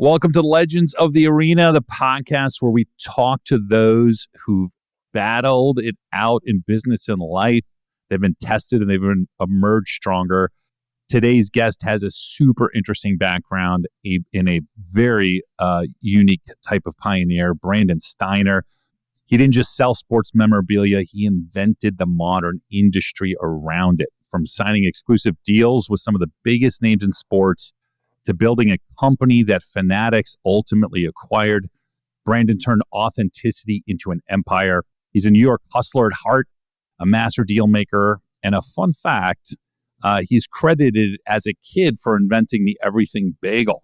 Welcome to Legends of the Arena, the podcast where we talk to those who've battled it out in business and life. They've been tested and they've been emerged stronger. Today's guest has a super interesting background in a very unique type of pioneer, Brandon Steiner. He didn't just sell sports memorabilia, he invented the modern industry around it. From signing exclusive deals with some of the biggest names in sports to building a company that fanatics ultimately acquired, Brandon turned authenticity into an empire. He's a New York hustler at heart, a master deal maker, and a fun fact, he's credited as a kid for inventing the everything bagel.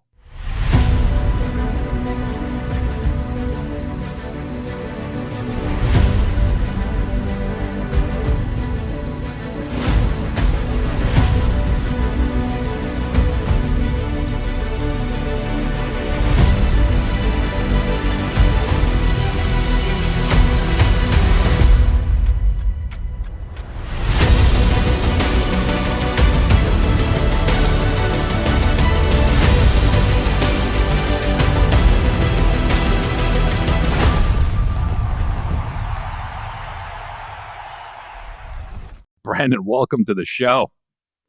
Brandon, welcome to the show.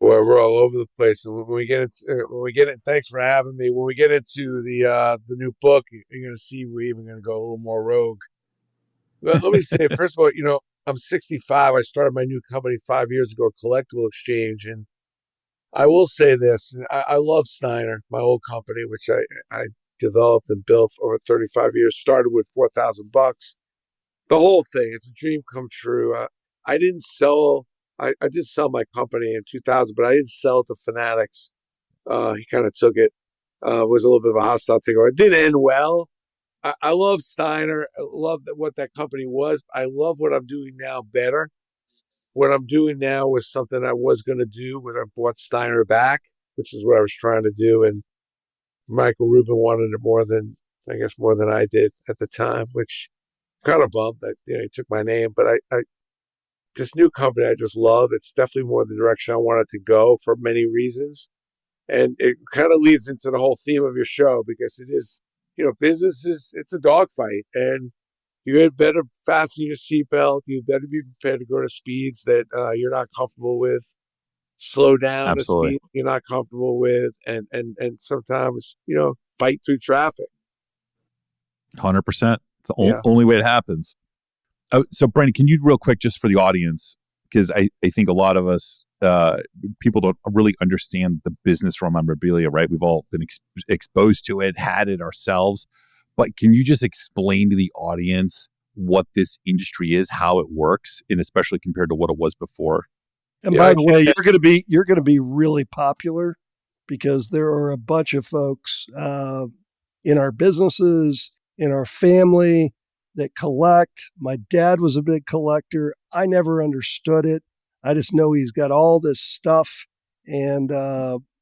We're all over the place, and thanks for having me. When we get into the new book, you're going to see we're even going to go a little more rogue. Let me say, first of all, I'm 65. I started my new company 5 years ago, Collectible Exchange, and I will say this: I love Steiner, my old company, which I developed and built for over 35 years. Started with $4,000. The whole thing, it's a dream come true. I didn't sell. I did sell my company in 2000, but I didn't sell it to fanatics. He kind of took it. Was a little bit of a hostile takeover. It didn't end well. I love Steiner. I love what that company was. I love what I'm doing now better. What I'm doing now was something I was going to do when I bought Steiner back, which is what I was trying to do. And Michael Rubin wanted it more than I did at the time, which kind of bummed that he took my name. But I this new company I just love. It's definitely more the direction I wanted to go for many reasons. And it kind of leads into the whole theme of your show because it is, business it's a dogfight. And you had better fasten your seatbelt. You better be prepared to go to speeds that you're not comfortable with. Slow down Absolutely. the speeds you're not comfortable with. And sometimes, fight through traffic. 100%. It's the only way it happens. Oh, so Brandon, can you real quick, just for the audience, because I think a lot of us, people don't really understand the business from memorabilia, right? We've all been exposed to it, had it ourselves. But can you just explain to the audience what this industry is, how it works, and especially compared to what it was before? And by the way, you're going to be really popular because there are a bunch of folks in our businesses, in our family, that collect. My dad was a big collector. I never understood it. I just know he's got all this stuff and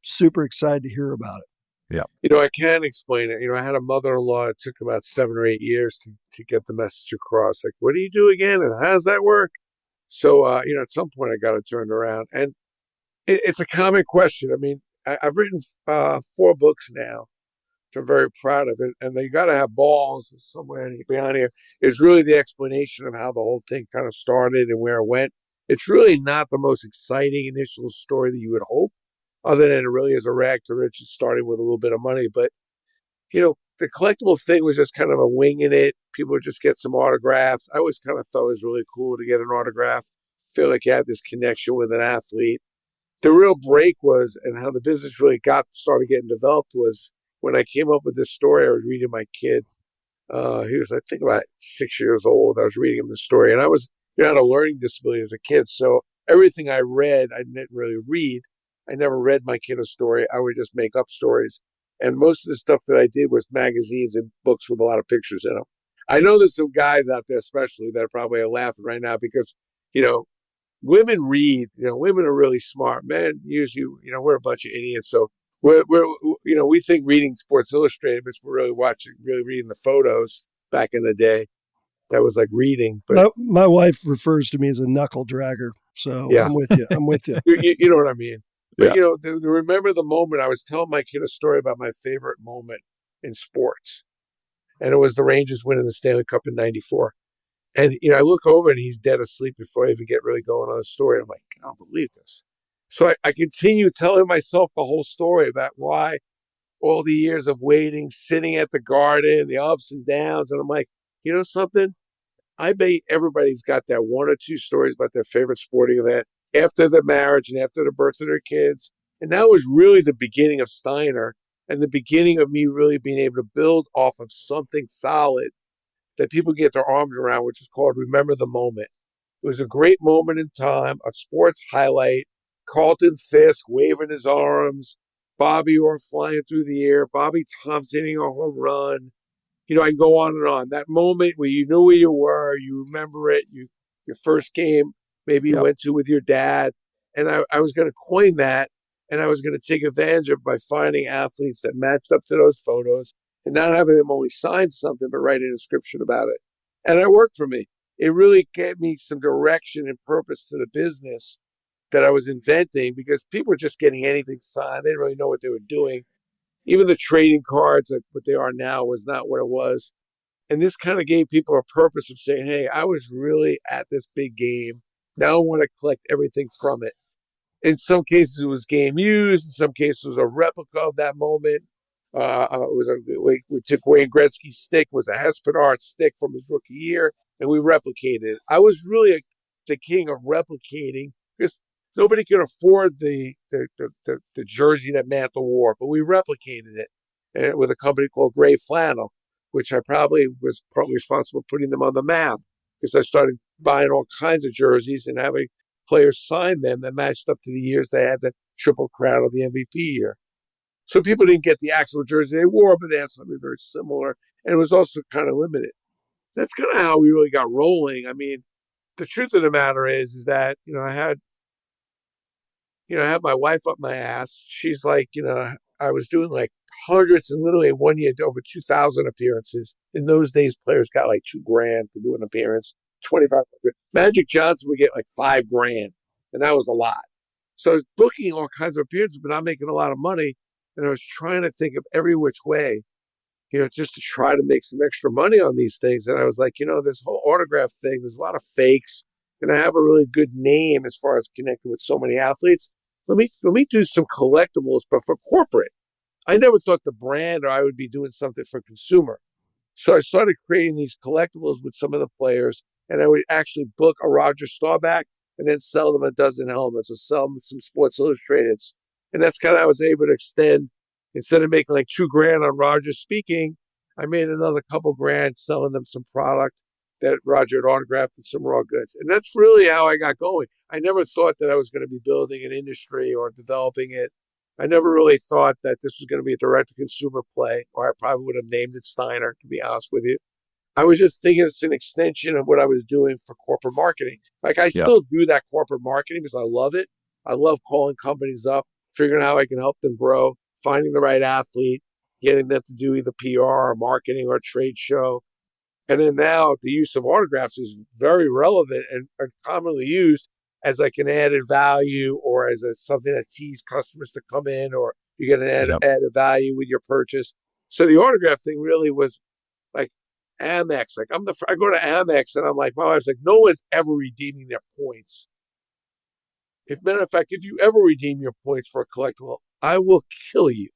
super excited to hear about it. Yeah. I can't explain it. I had a mother-in-law. It took about 7 or 8 years to get the message across. Like, what do you do again? And how does that work? So, at some point I got it turned around. And it's a common question. I mean, I've written 4 books now, which I'm very proud of it. And you got to have balls somewhere behind here. Is really the explanation of how the whole thing kind of started and where it went. It's really not the most exciting initial story that you would hope, other than it really is a rag to riches starting with a little bit of money. But, the collectible thing was just kind of a wing in it. People would just get some autographs. I always kind of thought it was really cool to get an autograph. Feel like you had this connection with an athlete. The real break was, and how the business really started getting developed was, when I came up with this story, I was reading my kid. He was, I think, about 6 years old. I was reading him the story, and I was had a learning disability as a kid. So everything I read, I didn't really read. I never read my kid a story. I would just make up stories. And most of the stuff that I did was magazines and books with a lot of pictures in them. I know there's some guys out there, especially, that probably are laughing right now because, women read. Women are really smart. Men, usually, we're a bunch of idiots. So we think reading Sports Illustrated, but we're really reading the photos back in the day. That was like reading. But my wife refers to me as a knuckle dragger. So yeah. I'm with you. You know what I mean? But, Yeah. Remember the moment. I was telling my kid a story about my favorite moment in sports. And it was the Rangers winning the Stanley Cup in '94. And, I look over and he's dead asleep before I even get really going on the story. I'm like, I don't believe this. So I continue telling myself the whole story about why all the years of waiting, sitting at the Garden, the ups and downs. And I'm like, you know something? I bet everybody's got that one or two stories about their favorite sporting event after the marriage and after the birth of their kids. And that was really the beginning of Steiner and the beginning of me really being able to build off of something solid that people get their arms around, which is called Remember the Moment. It was a great moment in time, a sports highlight. Carlton Fisk waving his arms, Bobby Orr flying through the air, Bobby Thompson hitting a home run. I can go on and on. That moment where you knew where you were, you remember it, your first game, maybe you Yep. went to with your dad. And I was going to coin that, and I was going to take advantage of by finding athletes that matched up to those photos and not having them only sign something, but write an inscription about it. And it worked for me. It really gave me some direction and purpose to the business that I was inventing, because people were just getting anything signed. They didn't really know what they were doing. Even the trading cards, like what they are now, was not what it was. And this kind of gave people a purpose of saying, hey, I was really at this big game. Now I want to collect everything from it. In some cases, it was game used. In some cases, it was a replica of that moment. We took Wayne Gretzky's stick, was a Hespedar stick from his rookie year, and we replicated it. I was really the king of replicating, because nobody could afford the jersey that Mantle wore, but we replicated it with a company called Gray Flannel, which I probably was partly responsible for putting them on the map, because I started buying all kinds of jerseys and having players sign them that matched up to the years they had the Triple Crown or the MVP year. So people didn't get the actual jersey they wore, but they had something very similar. And it was also kind of limited. That's kind of how we really got rolling. I mean, the truth of the matter is that, I had my wife up my ass. She's like, I was doing like hundreds, and literally 1 year over 2,000 appearances. In those days, players got like $2,000 to do an appearance, 2,500. Magic Johnson would get like $5,000, and that was a lot. So I was booking all kinds of appearances, but not making a lot of money. And I was trying to think of every which way, just to try to make some extra money on these things. And I was like, this whole autograph thing, there's a lot of fakes, and I have a really good name as far as connecting with so many athletes. Let me do some collectibles, but for corporate. I never thought the brand or I would be doing something for consumer. So I started creating these collectibles with some of the players, and I would actually book a Roger Staubach and then sell them a dozen helmets or sell them some Sports Illustrateds. And that's kind of how I was able to extend. Instead of making like $2,000 on Roger speaking, I made another couple grand selling them some product that Roger had autographed and some raw goods. And that's really how I got going. I never thought that I was going to be building an industry or developing it. I never really thought that this was going to be a direct-to-consumer play, or I probably would have named it Steiner, to be honest with you. I was just thinking it's an extension of what I was doing for corporate marketing. Like, I still do that corporate marketing because I love it. I love calling companies up, figuring out how I can help them grow, finding the right athlete, getting them to do either PR or marketing or trade show. And then now the use of autographs is very relevant and are commonly used as like an added value, or as something that teases customers to come in, or you get an added value with your purchase. So the autograph thing really was like Amex. Like I go to Amex and I'm like, my wife's like, no one's ever redeeming their points. Matter of fact, if you ever redeem your points for a collectible, I will kill you.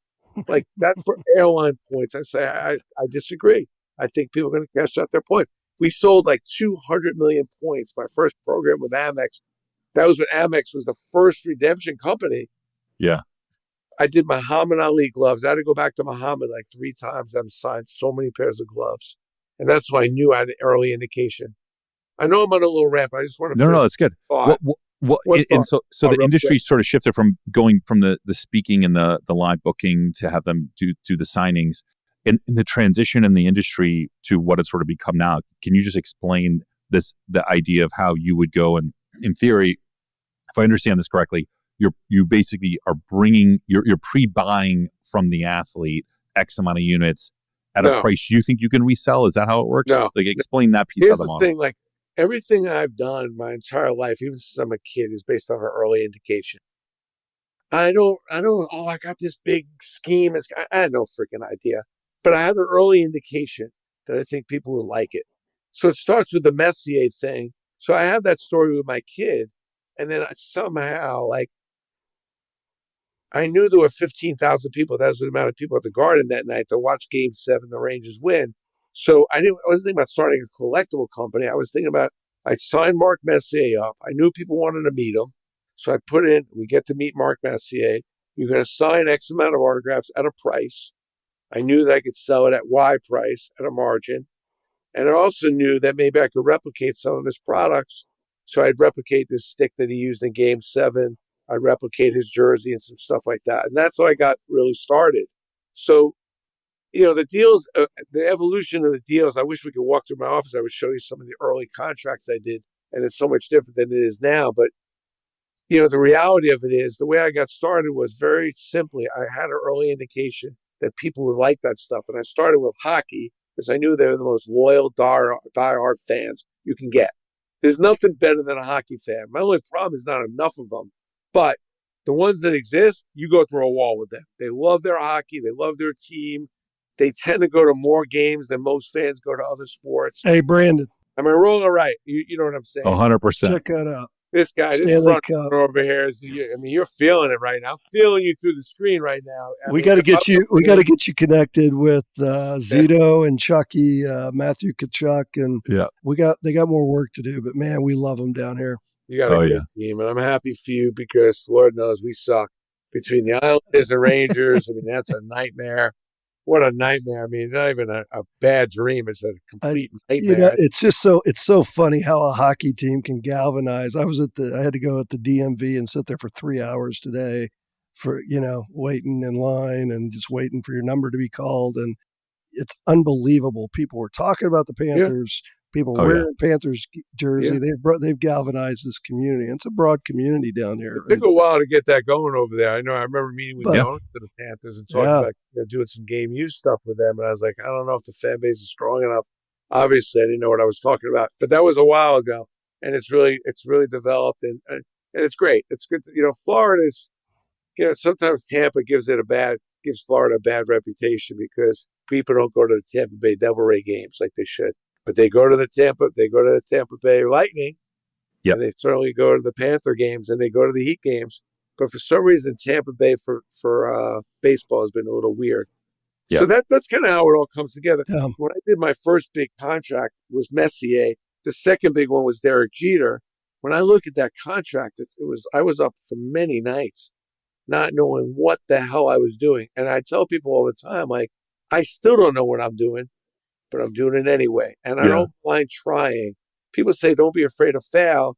Like, that's for airline points. I say, I disagree. I think people are going to cash out their points. We sold like 200 million points. My first program with Amex, that was when Amex was the first redemption company. Yeah. I did Muhammad Ali gloves. I had to go back to Muhammad like 3 times. I've signed so many pairs of gloves. And that's why I knew I had an early indication. I know I'm on a little ramp. I just want to No, that's good. And so the industry sort of shifted from going from the speaking and the live booking to have them do the signings, and the transition in the industry to what it's sort of become now. Can you just explain the idea of how you would go, and in theory, if I understand this correctly, you basically are you're pre-buying from the athlete X amount of units at a price you think you can resell? Is that how it works? No. Like, explain that piece of the model. Thing, like, everything I've done my entire life, even since I'm a kid, is based on an early indication. I don't, I got this big scheme. I had no freaking idea. but I had an early indication that I think people would like it. So it starts with the Messier thing. So I have that story with my kid, and then somehow, like, I knew there were 15,000 people. That was the amount of people at the Garden that night to watch Game 7, the Rangers win. So I wasn't thinking about starting a collectible company. I was thinking about, I signed Mark Messier up. I knew people wanted to meet him. So I put in, we get to meet Mark Messier. You're going to sign X amount of autographs at a price. I knew that I could sell it at Y price at a margin. And I also knew that maybe I could replicate some of his products. So I'd replicate this stick that he used in Game 7. I'd replicate his jersey and some stuff like that. And that's how I got really started. So, the deals, the evolution of the deals, I wish we could walk through my office. I would show you some of the early contracts I did. And it's so much different than it is now. But, the reality of it is the way I got started was very simply, I had an early indication that people would like that stuff. And I started with hockey because I knew they were the most loyal, diehard fans you can get. There's nothing better than a hockey fan. My only problem is not enough of them. But the ones that exist, you go through a wall with them. They love their hockey. They love their team. They tend to go to more games than most fans go to other sports. Hey, Brandon. Am I wrong or right? You know what I'm saying? 100%. Check that out. This guy, Stanley this front Cup. over here is, you're feeling it right now. I'm feeling you through the screen right now. We got to get you connected with Zito and Chucky, Matthew Kachuk, and they got more work to do. But man, we love them down here. You got a great team, and I'm happy for you because Lord knows we suck between the Islanders and Rangers. I mean, that's a nightmare. What a nightmare. I mean, it's not even a bad dream. It's a complete nightmare. It's so funny how a hockey team can galvanize. I had to go at the DMV and sit there for 3 hours today for, waiting in line and just waiting for your number to be called. And it's unbelievable. People were talking about the Panthers. Yeah. People wearing Panthers jersey. Yeah. They've galvanized this community. It's a broad community down here. It took a while to get that going over there. I remember meeting with the owners of the Panthers and talking about doing some game use stuff with them. And I was like, I don't know if the fan base is strong enough. Obviously, I didn't know what I was talking about. But that was a while ago, and it's really developed, and it's great. It's good. Florida's. Sometimes Tampa gives Florida a bad reputation because people don't go to the Tampa Bay Devil Ray games like they should. But they go to the Tampa Bay Lightning, and they certainly go to the Panther games, and they go to the Heat games. But for some reason, Tampa Bay for baseball has been a little weird. Yep. So that's kind of how it all comes together. When I did my first big contract was Messier. The second big one was Derek Jeter. When I look at that contract, I was up for many nights not knowing what the hell I was doing. And I tell people all the time, like, I still don't know what I'm doing, but I'm doing it anyway. And I don't mind trying. People say, don't be afraid to fail,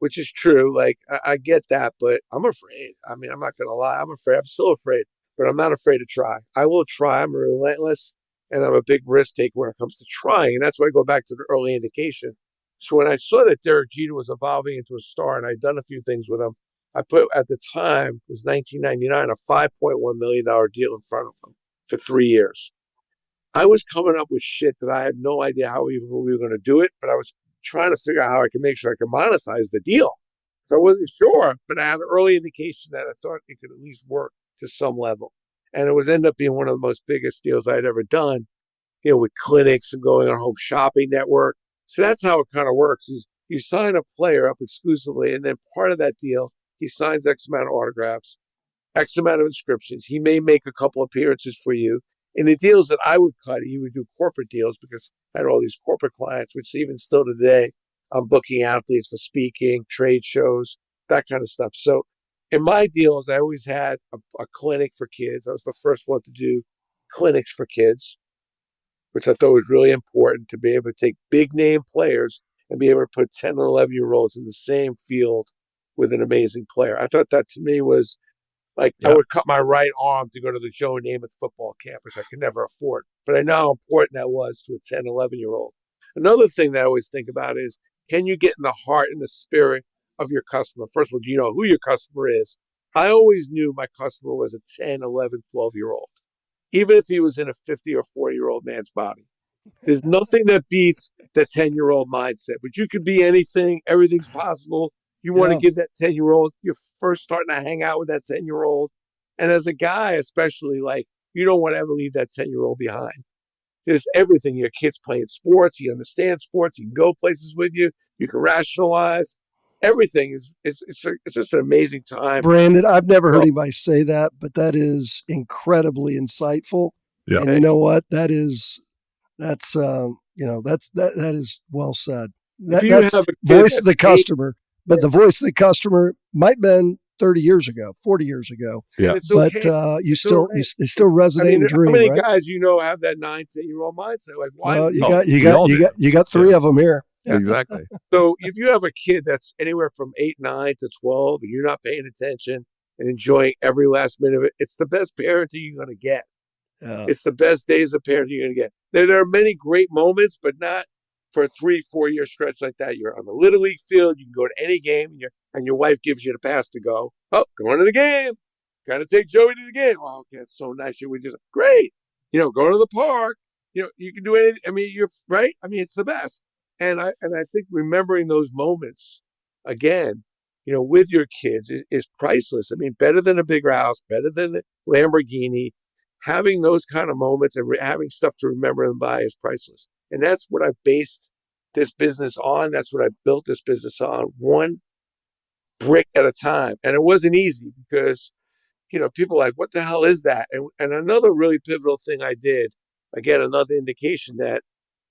which is true. Like, I get that, but I'm afraid. I mean, I'm not going to lie. I'm afraid. I'm still afraid, but I'm not afraid to try. I will try. I'm relentless, and I'm a big risk taker when it comes to trying. And that's why I go back to the early indication. So when I saw that Derek Jeter was evolving into a star, and I'd done a few things with him, I put, at the time, it was 1999, a $5.1 million deal in front of him for 3 years. I was coming up with shit that I had no idea how we were going to do it, but I was trying to figure out how I could make sure I could monetize the deal. So I wasn't sure, but I had an early indication that I thought it could at least work to some level. And it would end up being one of the most biggest deals I'd ever done, with clinics and going on Home Shopping Network. So that's how it kind of works. Is you sign a player up exclusively, and then part of that deal, he signs X amount of autographs, X amount of inscriptions. He may make a couple appearances for you. In the deals that I would cut, he would do corporate deals because I had all these corporate clients, which even still today, I'm booking athletes for speaking, trade shows, that kind of stuff. So in my deals, I always had a clinic for kids. I was the first one to do clinics for kids, which I thought was really important to be able to take big name players and be able to put 10 or 11-year-olds in the same field with an amazing player. I thought that to me was like, I would cut my right arm to go to the Joe Namath football camp, which I could never afford. But I know how important that was to a 10, 11-year-old. Another thing that I always think about is, can you get in the heart and the spirit of your customer? First of all, do you know who your customer is? I always knew my customer was a 10, 11, 12-year-old, even if he was in a 50 or 40-year-old man's body. There's nothing that beats the 10-year-old mindset. But you could be anything. Everything's possible. You want to give that 10-year-old, you're first starting to hang out with that 10-year-old. And as a guy, especially, like, You don't want to ever leave that 10-year-old behind. There's everything. Your kid's playing sports. He understands sports. He can go places with you. You can rationalize. Everything is it's just an amazing time. Brandon, I've never heard anybody say that, but that is incredibly insightful. Yeah. And you know what? That's that is well said. If you That's have a kid voice of the that's customer, but the voice of the customer might have been 30 years ago, 40 years ago. Yeah. It's But okay. they still resonate and dream, how many right? guys have that 9-10-year-old mindset? Like, why? Well, we all do. you got three of them here. Exactly. So if you have a kid that's anywhere from 8, 9 to 12, and you're not paying attention and enjoying every last minute of it, it's the best parenting you're going to get. It's the best days of parenting you're going to get. There are many great moments, but not for a 3-4 year stretch like that. You're on the Little League field. You can go to any game, and your wife gives you the pass to go. Oh, going to the game. Got to take Joey to the game. Oh, okay, it's so nice. We just great. Going to the park. You can do anything. I mean, you're right. I mean, it's the best. And I think remembering those moments again, with your kids is priceless. I mean, better than a bigger house, better than the Lamborghini. Having those kind of moments and having stuff to remember them by is priceless. And that's what I based this business on. That's what I built this business on, one brick at a time. And it wasn't easy because, people are like, what the hell is that? And another really pivotal thing I did, again, another indication that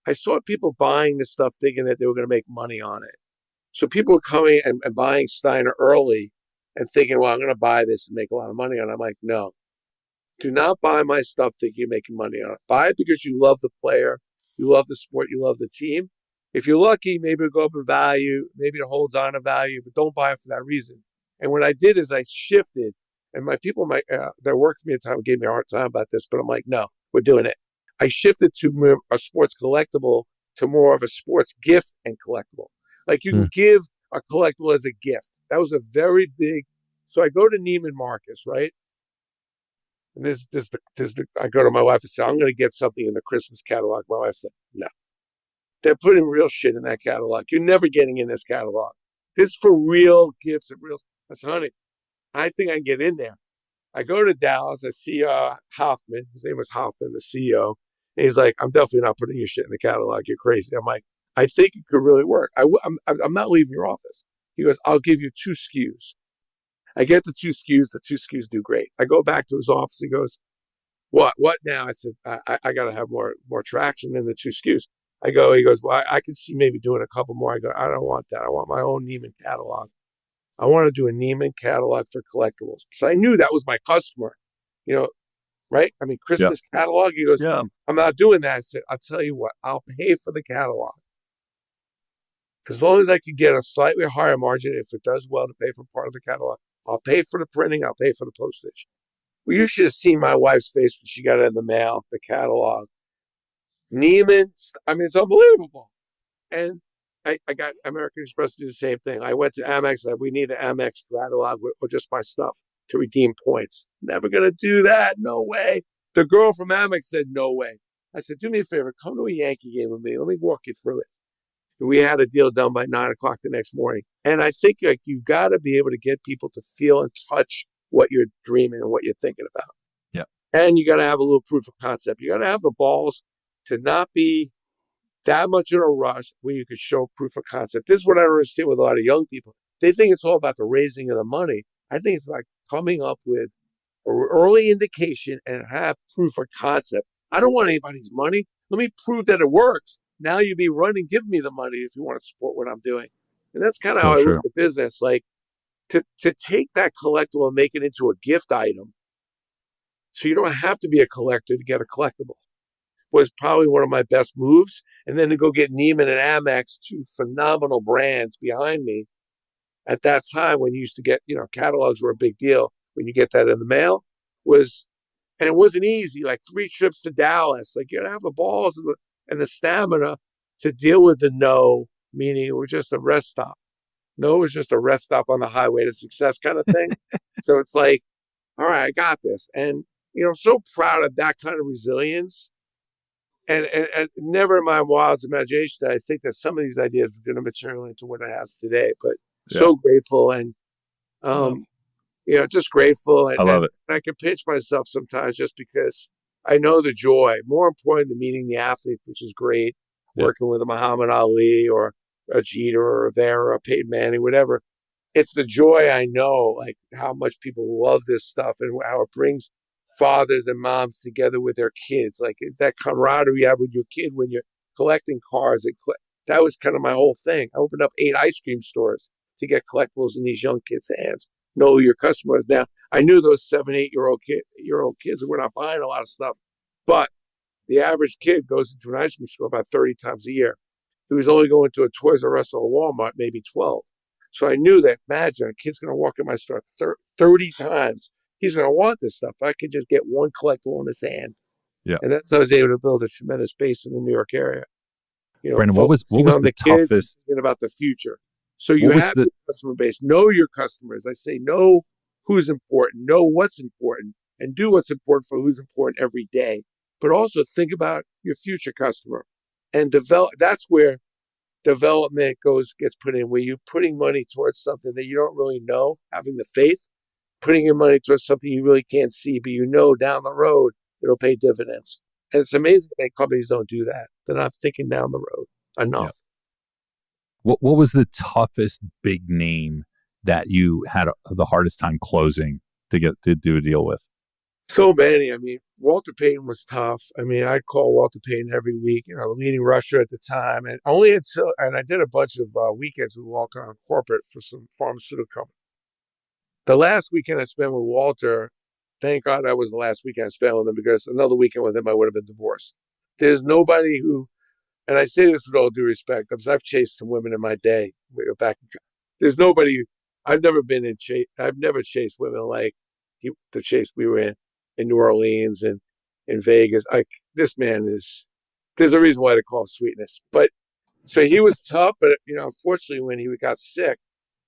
I saw people buying this stuff thinking that they were going to make money on it. So people were coming and buying Steiner early and thinking, well, I'm going to buy this and make a lot of money on it. I'm like, no, do not buy my stuff thinking you're making money on it. Buy it because you love the player, you love the sport, you love the team. If you're lucky, maybe it'll go up in value, maybe it holds on to value, but don't buy it for that reason. And what I did is I shifted, and my people that worked for me at the time gave me a hard time about this, but I'm like, no, we're doing it. I shifted to a sports collectible to more of a sports gift and collectible. Like you can give a collectible as a gift. That was a very big. So I go to Neiman Marcus, right? And I go to my wife and say, I'm going to get something in the Christmas catalog. My wife said, no. They're putting real shit in that catalog. You're never getting in this catalog. This is for real gifts and real. I said, honey, I think I can get in there. I go to Dallas. I see Hoffman. His name was Hoffman, the CEO. And he's like, I'm definitely not putting your shit in the catalog. You're crazy. I'm like, I think it could really work. I'm not leaving your office. He goes, I'll give you 2 SKUs. I get the 2 SKUs. The 2 SKUs do great. I go back to his office. He goes, what now? I said, I got to have more traction than the 2 SKUs. He goes, well, I could see maybe doing a couple more. I go, I don't want that. I want my own Neiman catalog. I want to do a Neiman catalog for collectibles. So I knew that was my customer, right? I mean, Christmas catalog. He goes, I'm not doing that. I said, I'll tell you what, I'll pay for the catalog. As long as I could get a slightly higher margin, if it does well to pay for part of the catalog, I'll pay for the printing, I'll pay for the postage. Well, you should have seen my wife's face when she got it in the mail, the catalog. Neiman, I mean, it's unbelievable. And I got American Express to do the same thing. I went to Amex and said, we need an Amex catalog with just my stuff to redeem points. Never going to do that. No way. The girl from Amex said, no way. I said, do me a favor, come to a Yankee game with me. Let me walk you through it. And we had a deal done by 9 o'clock the next morning. And I think you got to be able to get people to feel and touch what you're dreaming and what you're thinking about. Yeah. And you got to have a little proof of concept. You got to have the balls to not be that much in a rush where you could show proof of concept. This is what I understand with a lot of young people. They think it's all about the raising of the money. I think it's about coming up with an early indication and have proof of concept. I don't want anybody's money. Let me prove that it works. Now you be running, give me the money if you want to support what I'm doing. And that's kind of how I look at business. Like to take that collectible and make it into a gift item so you don't have to be a collector to get a collectible was probably one of my best moves. And then to go get Neiman and Amex, 2 phenomenal brands behind me at that time when you used to get, catalogs were a big deal. When you get that in the mail and it wasn't easy, like 3 trips to Dallas. Like you got to have the balls and the stamina to deal with the no, meaning it was just a rest stop. No, it was just a rest stop on the highway to success kind of thing. So it's like, all right, I got this. And, I'm so proud of that kind of resilience. And never in my wildest imagination that I think that some of these ideas were going to materialize into what it has today. But so grateful and, just grateful. And, I love it. And I can pinch myself sometimes just because I know the joy. More important than meeting the athlete, which is great, working with a Muhammad Ali or a Jeter or a Vera or a Peyton Manning, whatever. It's the joy I know, like how much people love this stuff and how it brings fathers and moms together with their kids. Like that camaraderie you have with your kid when you're collecting cars. That was kind of my whole thing. I opened up 8 ice cream stores to get collectibles in these young kids' hands. Know who your customer is. Now, I knew those 7, 8-year-old kids who were not buying a lot of stuff, but the average kid goes into an ice cream store about 30 times a year. He was only going to a Toys R Us or a Walmart, maybe 12. So I knew that, imagine, a kid's going to walk in my store 30 times. He's going to want this stuff. I could just get one collectible in his hand. Yeah. And that's how I was able to build a tremendous base in the New York area. You know, Brandon, what was on the kids toughest? and about the future. So you have your customer base. Know your customers. I say know who's important, know what's important, and do what's important for who's important every day. But also think about your future customer and develop. That's where development gets put in, where you're putting money towards something that you don't really know, having the faith, putting your money towards something you really can't see, but you know down the road it'll pay dividends. And it's amazing that companies don't do that. They're not thinking down the road enough. Yeah. What was the toughest big name that you had the hardest time closing to do a deal with? So many. I mean, Walter Payton was tough. I mean, I'd call Walter Payton every week, you know, the leading rusher at the time. And I did a bunch of weekends with Walter on corporate for some pharmaceutical company. The last weekend I spent with Walter, thank God that was the last weekend I spent with him, because another weekend with him, I would have been divorced. There's nobody who, and I say this with all due respect, because I've chased some women in my day. There's nobody, I've never chased women like the chase we were in New Orleans and in Vegas. This man there's a reason why they call him sweetness. But so he was tough, but you know, unfortunately when he got sick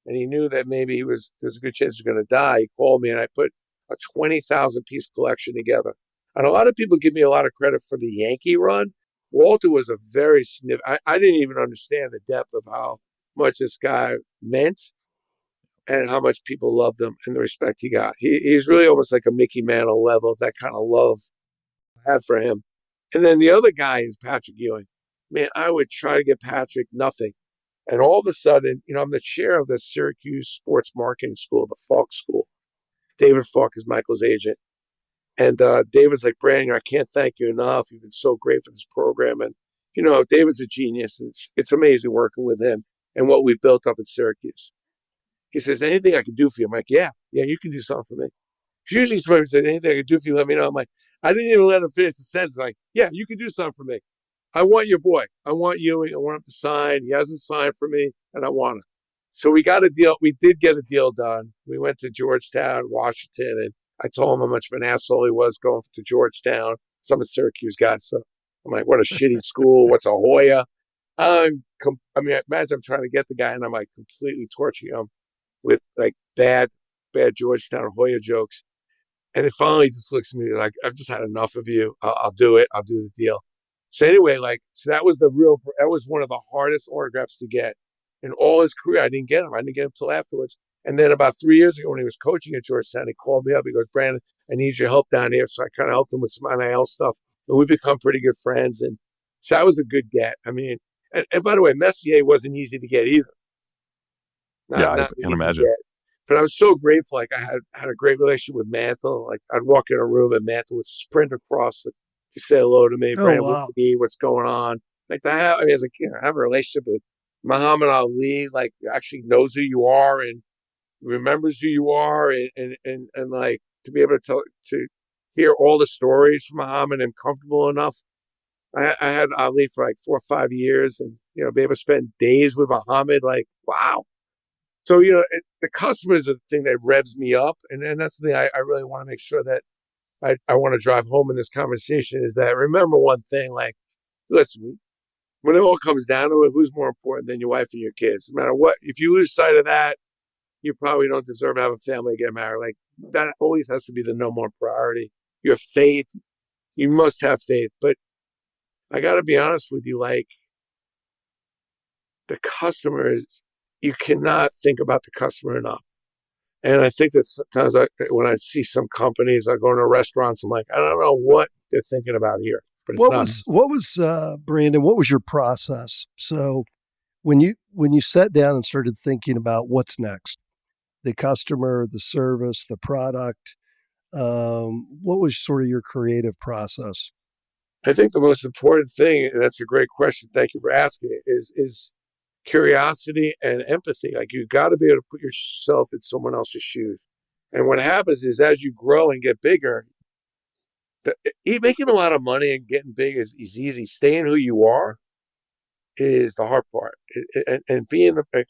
and he knew that maybe there's a good chance he was going to die, he called me and I put a 20,000 piece collection together. And a lot of people give me a lot of credit for the Yankee run. Walter was a very significant, I didn't even understand the depth of how much this guy meant and how much people loved him and the respect he got. He's really almost like a Mickey Mantle level, that kind of love I had for him. And then the other guy is Patrick Ewing. Man, I would try to get Patrick nothing. And all of a sudden, you know, I'm the chair of the Syracuse Sports Marketing School, the Falk School. David Falk is Michael's agent. And David's like, Brandon, I can't thank you enough. You've been so great for this program. And, you know, David's a genius. And it's amazing working with him and what we built up at Syracuse. He says, anything I can do for you? I'm like, yeah, you can do something for me. Usually somebody says, anything I can do for you, let me know. I'm like, I didn't even let him finish the sentence. I'm like, yeah, you can do something for me. I want your boy. I want Ewing. I want him to sign. He hasn't signed for me, and I want him. So we got a deal. We did get a deal done. We went to Georgetown, Washington, and I told him how much of an asshole he was going to Georgetown. Some of Syracuse guys. So I'm like, what a shitty school. What's a Hoya? I mean, imagine I'm trying to get the guy, and I'm like completely torching him with like bad Georgetown Hoya jokes. And it finally just looks at me like, I've just had enough of you. I'll do it. I'll do the deal. So anyway, so that was one of the hardest autographs to get in all his career. I didn't get him till afterwards. And then about 3 years ago when he was coaching at Georgetown, he called me up. He goes, Brandon, I need your help down here. So I kind of helped him with some NIL stuff. And we become pretty good friends. And so that was a good get. I mean, and by the way, Messier wasn't easy to get either. Not I an can easy imagine. get. But I was so grateful. Like I had a great relationship with Mantle. Like I'd walk in a room and Mantle would sprint across to say hello to me. Oh, Brandon, wow. what do you need? What's going on? Like as a kid, I have a relationship with Muhammad Ali. Like actually knows who you are and remembers who you are, and like to be able to hear all the stories from Muhammad and comfortable enough. I had Ali for like 4 or 5 years, and you know, be able to spend days with Muhammad. Like wow. So, you know, the customers are the thing that revs me up. And that's the thing I really want to make sure that I want to drive home in this conversation is that remember one thing, like, listen, when it all comes down to it, who's more important than your wife and your kids? No matter what, if you lose sight of that, you probably don't deserve to have a family, get married. Like that always has to be the number one priority. Your faith, you must have faith. But I got to be honest with you, like the customers, you cannot think about the customer enough. And I think that sometimes when I see some companies, I go into restaurants, I'm like, I don't know what they're thinking about here, but it's not. What was Brandon? What was your process? So when you sat down and started thinking about what's next, the customer, the service, the product, what was sort of your creative process? I think the most important thing, and that's a great question, thank you for asking it, is curiosity and empathy. Like you got to be able to put yourself in someone else's shoes. And what happens is as you grow and get bigger, making a lot of money and getting big is easy. Staying who you are is the hard part. And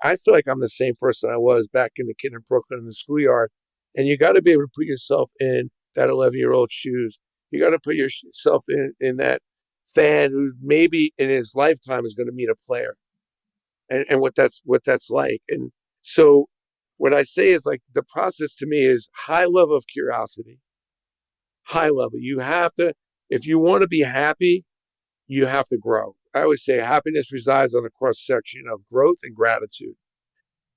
I feel like I'm the same person I was back in the kid in Brooklyn in the schoolyard. And you got to be able to put yourself in that 11-year-old shoes. You got to put yourself in that fan who maybe in his lifetime is going to meet a player, and what that's like. And so what I say is like the process to me is high level of curiosity, high level. You have to, if you want to be happy, you have to grow. I always say happiness resides on the cross section of growth and gratitude.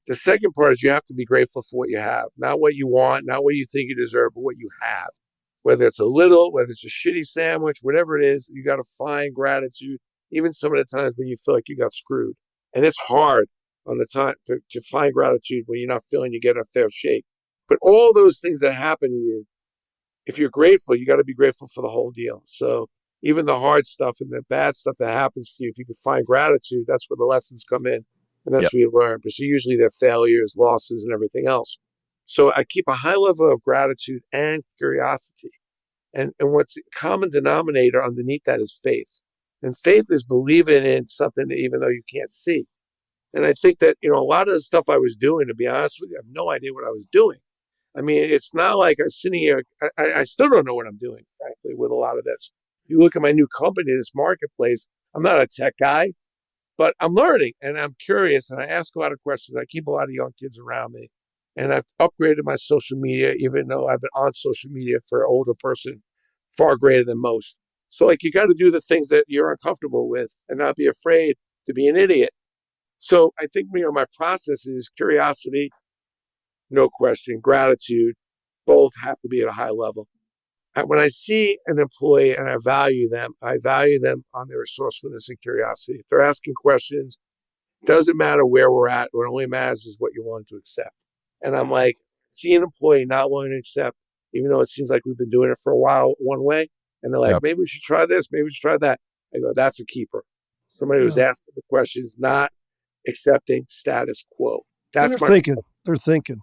The second part is you have to be grateful for what you have, not what you want, not what you think you deserve, but what you have. Whether it's a little, whether it's a shitty sandwich, whatever it is, you got to find gratitude, even some of the times when you feel like you got screwed. And it's hard on the time to find gratitude when you're not feeling you get a fair shake. But all those things that happen to you, if you're grateful, you got to be grateful for the whole deal. So even the hard stuff and the bad stuff that happens to you, if you can find gratitude, that's where the lessons come in. And that's where you learn. But so usually they're failures, losses, and everything else. So I keep a high level of gratitude and curiosity. And what's the common denominator underneath that is faith. And faith is believing in something that even though you can't see. And I think that, a lot of the stuff I was doing, to be honest with you, I have no idea what I was doing. I mean, it's not like I'm sitting here. I still don't know what I'm doing, frankly, with a lot of this. If you look at my new company, this marketplace, I'm not a tech guy, but I'm learning and I'm curious and I ask a lot of questions. I keep a lot of young kids around me and I've upgraded my social media, even though I've been on social media for an older person, far greater than most. So like you got to do the things that you're uncomfortable with and not be afraid to be an idiot. So I think, my process is curiosity, no question, gratitude, both have to be at a high level. When I see an employee and I value them on their resourcefulness and curiosity. If they're asking questions, it doesn't matter where we're at. What only matters is what you're willing to accept. And I'm like, see an employee not willing to accept, even though it seems like we've been doing it for a while one way. And they're like, maybe we should try this. Maybe we should try that. I go, that's a keeper. Somebody who's asking the questions, not accepting status quo. That's They're thinking.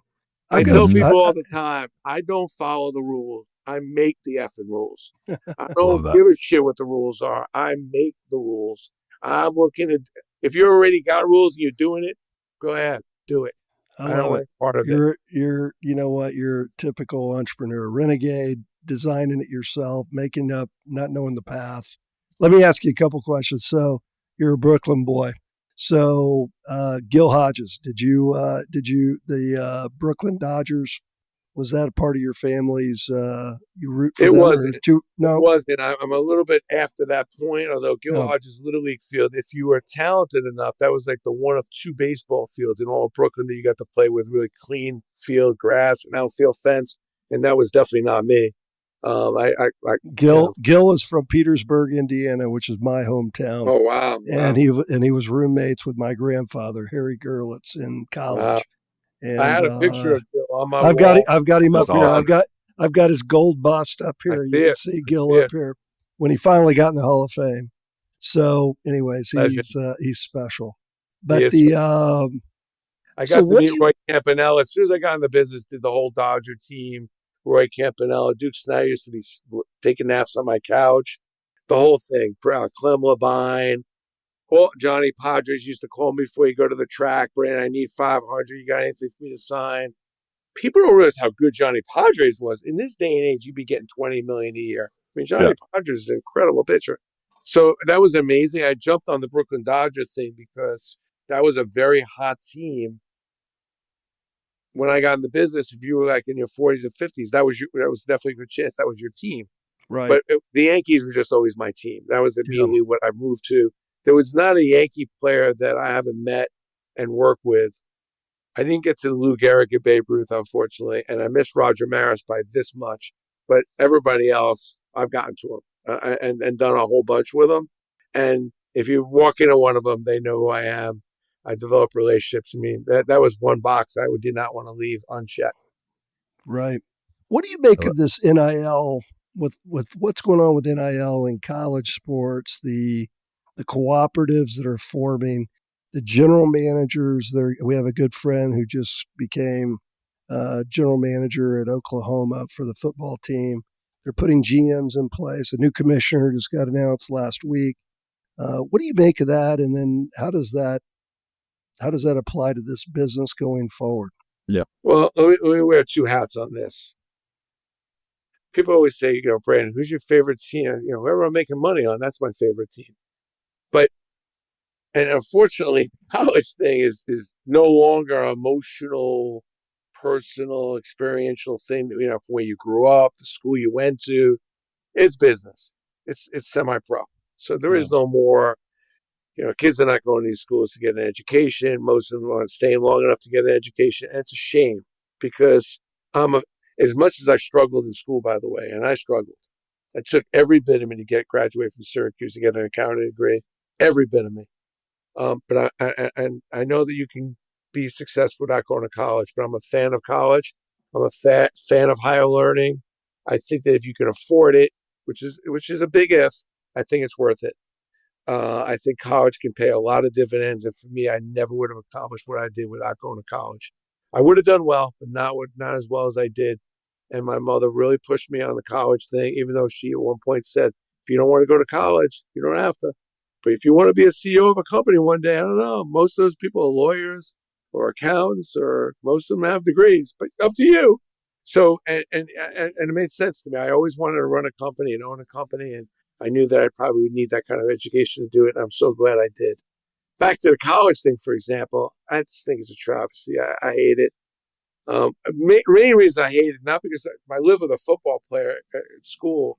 I tell people all the time, I don't follow the rules. I make the effing rules. I don't give a shit what the rules are. I make the rules. I'm looking at, if you already got rules and you're doing it, go ahead, do it. I don't want part of it. You're, you're a typical entrepreneur, renegade, designing it yourself, making up, not knowing the path. Let me ask you a couple questions. So you're a Brooklyn boy. So Gil Hodges, the Brooklyn Dodgers, was that a part of your family's, you root for it them? Wasn't. No? It wasn't. I'm a little bit after that point, although Gil Hodges Little League field, if you were talented enough, that was like the one of two baseball fields in all of Brooklyn that you got to play with, really clean field, grass, and outfield fence. And that was definitely not me. Gil is from Petersburg, Indiana, which is my hometown. Oh, wow. And he was roommates with my grandfather, Harry Gerlitz, in college. Wow. And I had a picture of Gil on my wall. I've got him That's up awesome. here. I've got his gold bust up here. You can see Gil up here when he finally got in the Hall of Fame. So, anyways, he's special. But I got to meet Roy Campanella as soon as I got in the business. Did the whole Dodger team. Roy Campanella, Duke Snyder used to be taking naps on my couch. The whole thing. Clem Labine. Johnny Padres used to call me before you go to the track. Brandon, I need 500. You got anything for me to sign? People don't realize how good Johnny Padres was. In this day and age, you'd be getting $20 million a year. I mean, Johnny Padres is an incredible pitcher. So that was amazing. I jumped on the Brooklyn Dodger thing because that was a very hot team. When I got in the business, if you were like in your 40s and 50s, that was definitely a good chance. That was your team. Right. But the Yankees were just always my team. That was immediately what I moved to. There was not a Yankee player that I haven't met and worked with I didn't get to Lou Gehrig and Babe Ruth, unfortunately, and I missed Roger Maris by this much. But everybody else, I've gotten to them and done a whole bunch with them. And if you walk into one of them, they know who I am. I develop relationships. I mean, that was one box I did not want to leave unchecked. Right. What do you make of this NIL with what's going on with NIL in college sports, the cooperatives that are forming, the general managers? We have a good friend who just became general manager at Oklahoma for the football team. They're putting GMs in place. A new commissioner just got announced last week. What do you make of that? And then how does that apply to this business going forward? Yeah. Well, let me wear two hats on this. People always say, Brandon, who's your favorite team? Whoever I'm making money on, that's my favorite team. And unfortunately, the college thing is no longer an emotional, personal, experiential thing. From where you grew up, the school you went to, it's business. It's semi-pro. So there is no more. Kids are not going to these schools to get an education. Most of them aren't staying long enough to get an education, and it's a shame because as much as I struggled in school, by the way, and I struggled, it took every bit of me to graduate from Syracuse to get an accounting degree. Every bit of me. But I know that you can be successful without going to college, but I'm a fan of college. I'm a fan of higher learning. I think that if you can afford it, which is a big if, I think it's worth it. I think college can pay a lot of dividends. And for me, I never would have accomplished what I did without going to college. I would have done well, but not as well as I did. And my mother really pushed me on the college thing, even though she at one point said, if you don't want to go to college, you don't have to. But if you want to be a CEO of a company one day, I don't know. Most of those people are lawyers or accountants, or most of them have degrees, but up to you. So, and it made sense to me. I always wanted to run a company and own a company. And I knew that I probably would need that kind of education to do it. And I'm so glad I did. Back to the college thing, for example, I just think it's a travesty. I hate it. Main reason I hate it, not because I live with a football player at school,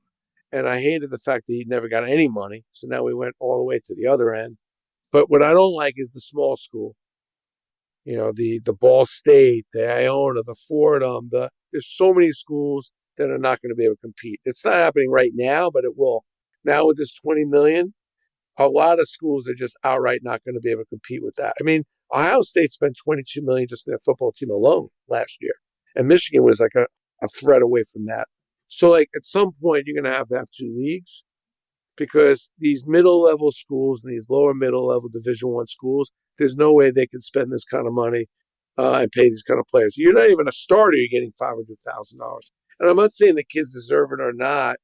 and I hated the fact that he never got any money. So now we went all the way to the other end. But what I don't like is the small school. The Ball State, the Iona, the Fordham. There's so many schools that are not going to be able to compete. It's not happening right now, but it will. Now with this 20 million, a lot of schools are just outright not going to be able to compete with that. I mean, Ohio State spent 22 million just in their football team alone last year, and Michigan was like a thread away from that. So, at some point, you're going to have two leagues, because these middle-level schools and these lower middle-level Division I schools, there's no way they can spend this kind of money and pay these kind of players. You're not even a starter. You're getting $500,000. And I'm not saying the kids deserve it or not.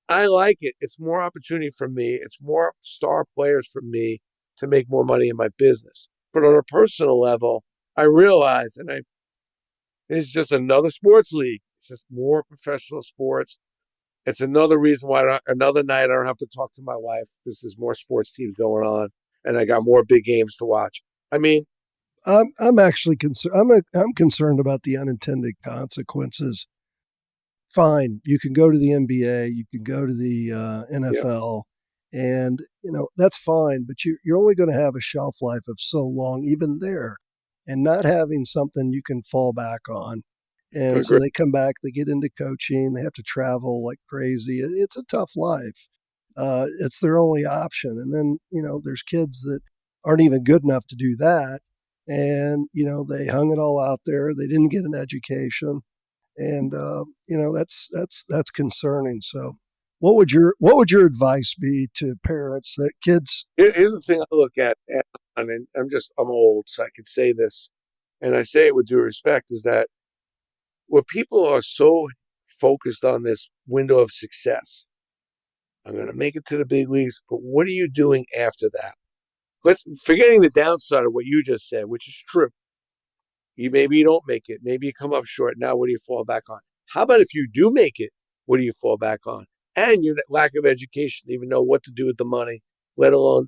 I like it. It's more opportunity for me. It's more star players for me to make more money in my business. But on a personal level, I realize, it's just another sports league. It's just more professional sports. It's another reason why another night I don't have to talk to my wife because there's more sports teams going on, and I got more big games to watch. I mean, I'm actually concerned. I'm concerned about the unintended consequences. Fine, you can go to the NBA, you can go to the NFL, and that's fine. But you're only going to have a shelf life of so long, even there, and not having something you can fall back on. And so they come back, they get into coaching, they have to travel like crazy. It's a tough life. It's their only option. And then, there's kids that aren't even good enough to do that. And, they hung it all out there. They didn't get an education. And, that's concerning. So what would your advice be to parents that kids? Here's the thing I look at, and I'm old, so I could say this, and I say it with due respect, is that where people are so focused on this window of success, I'm going to make it to the big leagues, but what are you doing after that? Forgetting the downside of what you just said, which is true. Maybe you don't make it. Maybe you come up short. Now, what do you fall back on? How about if you do make it, what do you fall back on? And your lack of education to even know what to do with the money, let alone,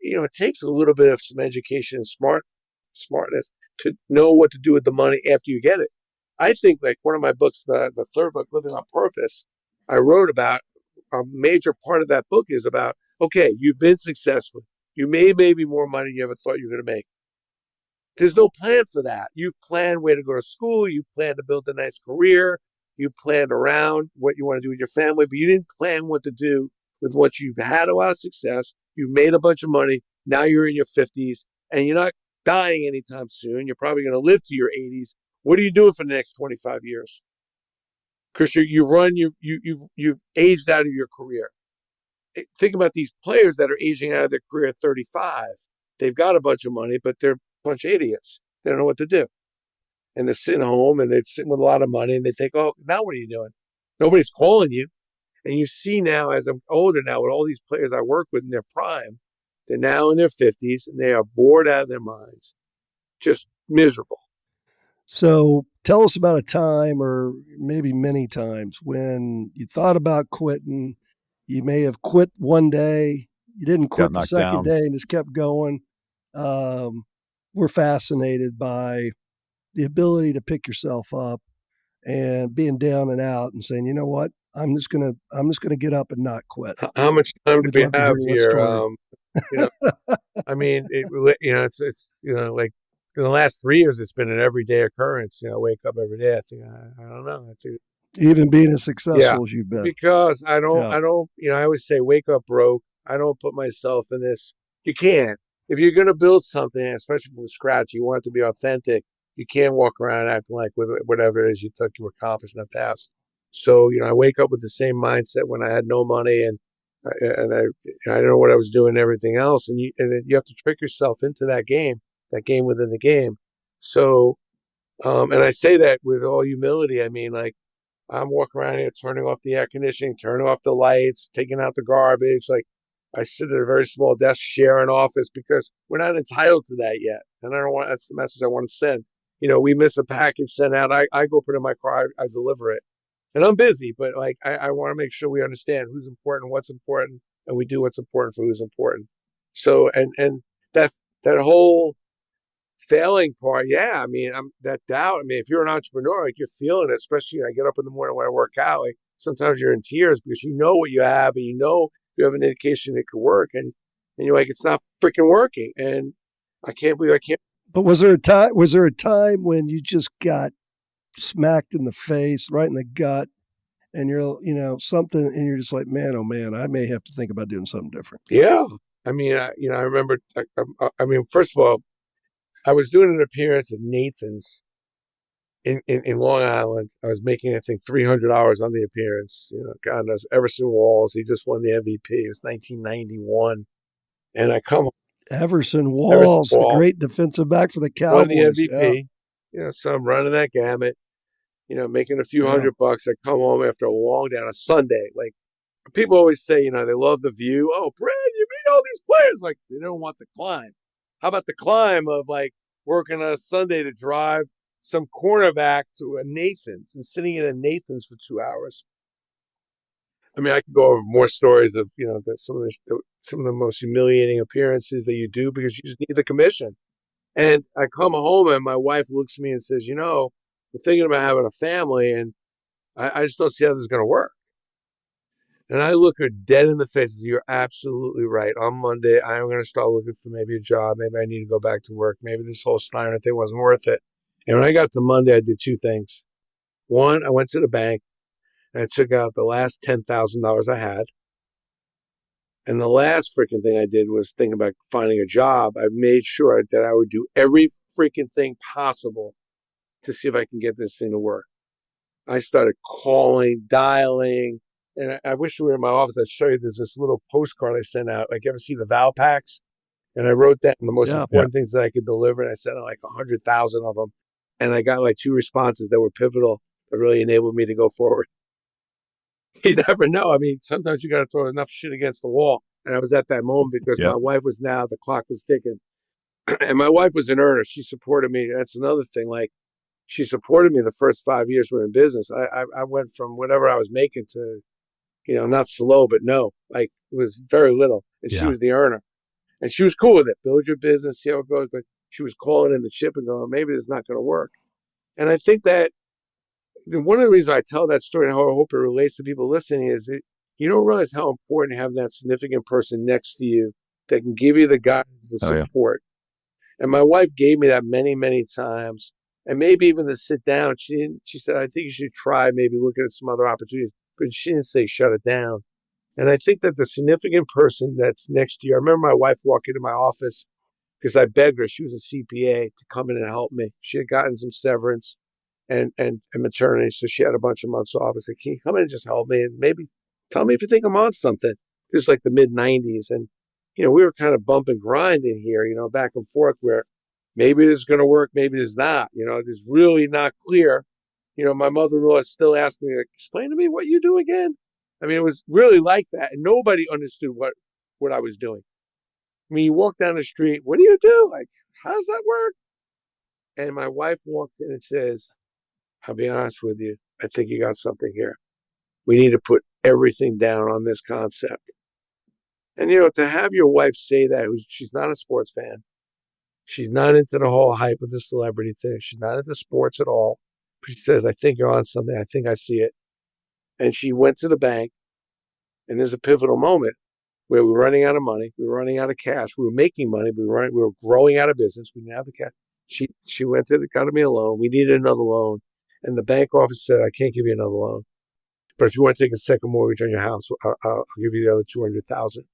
it takes a little bit of some education and smartness to know what to do with the money after you get it. I think one of my books, the third book, Living on Purpose, I wrote about, a major part of that book is about, okay, you've been successful. You made maybe more money than you ever thought you were going to make. There's no plan for that. You've planned where to go to school. You plan to build a nice career. You planned around what you want to do with your family, but you didn't plan what to do with what you've had a lot of success. You've made a bunch of money. Now you're in your 50s and you're not dying anytime soon. You're probably going to live to your 80s. What are you doing for the next 25 years? Because you've aged out of your career. Think about these players that are aging out of their career at 35. They've got a bunch of money, but they're a bunch of idiots. They don't know what to do. And they're sitting home and they're sitting with a lot of money and they think, oh, now what are you doing? Nobody's calling you. And you see now, as I'm older now, with all these players I work with in their prime, they're now in their 50s and they are bored out of their minds, just miserable. So tell us about a time, or maybe many times, when you thought about quitting. You may have quit one day. You didn't quit the second day and just kept going. We're fascinated by the ability to pick yourself up and being down and out and saying, you know what, I'm just gonna get up and not quit. How much time do we have here? I mean, it's like in the last 3 years, it's been an everyday occurrence. I wake up every day. I think I don't know. I think, even being as successful as you've been, because I always say wake up broke. I don't put myself in this. You can't. If you're going to build something, especially from scratch, you want it to be authentic. You can't walk around acting like whatever it is you accomplished in the past. So, I wake up with the same mindset when I had no money and I don't know what I was doing and everything else. And you have to trick yourself into that game within the game. So, and I say that with all humility. I mean, like, I'm walking around here turning off the air conditioning, turning off the lights, taking out the garbage. Like, I sit at a very small desk, share an office, because we're not entitled to that yet. And that's the message I want to send. We miss a package sent out. I go put it in my car, I deliver it. And I'm busy, but like, I want to make sure we understand who's important, what's important, and we do what's important for who's important. So, and that whole failing part, yeah, I mean, that doubt. I mean, if you're an entrepreneur, like, you're feeling it, especially I get up in the morning when I work out, like, sometimes you're in tears because you know what you have and you have an indication it could work, and you're like, it's not freaking working. And I can't believe I can't. But was there a time when you just got smacked in the face, right in the gut, and you're, something, and you're just like, man, oh man, I may have to think about doing something different? Yeah. I mean, I remember, first of all, I was doing an appearance at Nathan's in Long Island. I was making, I think, $300 on the appearance. God knows, Everson Walls, he just won the MVP. It was 1991. And I come Everson Walls, the great defensive back for the Cowboys. Won the MVP. Yeah. So I'm running that gamut, making a few $100. I come home after a long day on a Sunday. Like, people always say, they love the view. Oh, Brad, you meet all these players. Like, they don't want the climb. How about the climb of, like, working on a Sunday to drive some cornerback to a Nathan's and sitting in a Nathan's for 2 hours? I mean, I could go over more stories of, some of the most humiliating appearances that you do because you just need the commission. And I come home and my wife looks at me and says, we're thinking about having a family, and I just don't see how this is going to work. And I look her dead in the face and say, you're absolutely right. On Monday, I'm going to start looking for maybe a job. Maybe I need to go back to work. Maybe this whole Steiner thing wasn't worth it. And when I got to Monday, I did two things. One, I went to the bank and I took out the last $10,000 I had. And the last freaking thing I did was think about finding a job. I made sure that I would do every freaking thing possible to see if I can get this thing to work. I started calling, dialing. And I wish you were in my office. I'd show you. There's this little postcard I sent out. Like, you ever see the Val packs? And I wrote that in the most important things that I could deliver. And I sent out like 100,000 of them. And I got like 2 responses that were pivotal that really enabled me to go forward. You never know. I mean, sometimes you got to throw enough shit against the wall. And I was at that moment because my wife was the clock was ticking. And my wife was an earner. She supported me. That's another thing. Like, she supported me the first 5 years we were in business. I went from whatever I was making to, not slow, but no, like, it was very little. And she was the earner. And she was cool with it. Build your business, see how it goes. But she was calling in the chip and going, maybe this is not going to work. And I think that one of the reasons I tell that story and how I hope it relates to people listening is you don't realize how important having that significant person next to you that can give you the guidance and support. And my wife gave me that many, many times. And maybe even to sit down, she said, I think you should try maybe looking at some other opportunities. But she didn't say shut it down. And I think that the significant person that's next to you, I remember my wife walking into my office because I begged her, she was a CPA, to come in and help me. She had gotten some severance and maternity, so she had a bunch of months off. I said, can you come in and just help me and maybe tell me if you think I'm on something? This was like the mid-90s. And, we were kind of bump and grind in here, back and forth where maybe this is going to work, maybe it's not. It's really not clear. My mother-in-law is still asking me, explain to me what you do again. I mean, it was really like that. And nobody understood what I was doing. I mean, you walk down the street, what do you do? Like, how does that work? And my wife walks in and says, I'll be honest with you, I think you got something here. We need to put everything down on this concept. And, to have your wife say that, she's not a sports fan. She's not into the whole hype of the celebrity thing. She's not into sports at all. But she says, I think you're on something. I think I see it. And she went to the bank, and there's a pivotal moment where we were running out of money. We were running out of cash. We were making money. We were growing out of business. We didn't have the cash. She went to got me a loan. We needed another loan. And the bank office said, I can't give you another loan. But if you want to take a second mortgage on your house, I'll give you the other $200,000.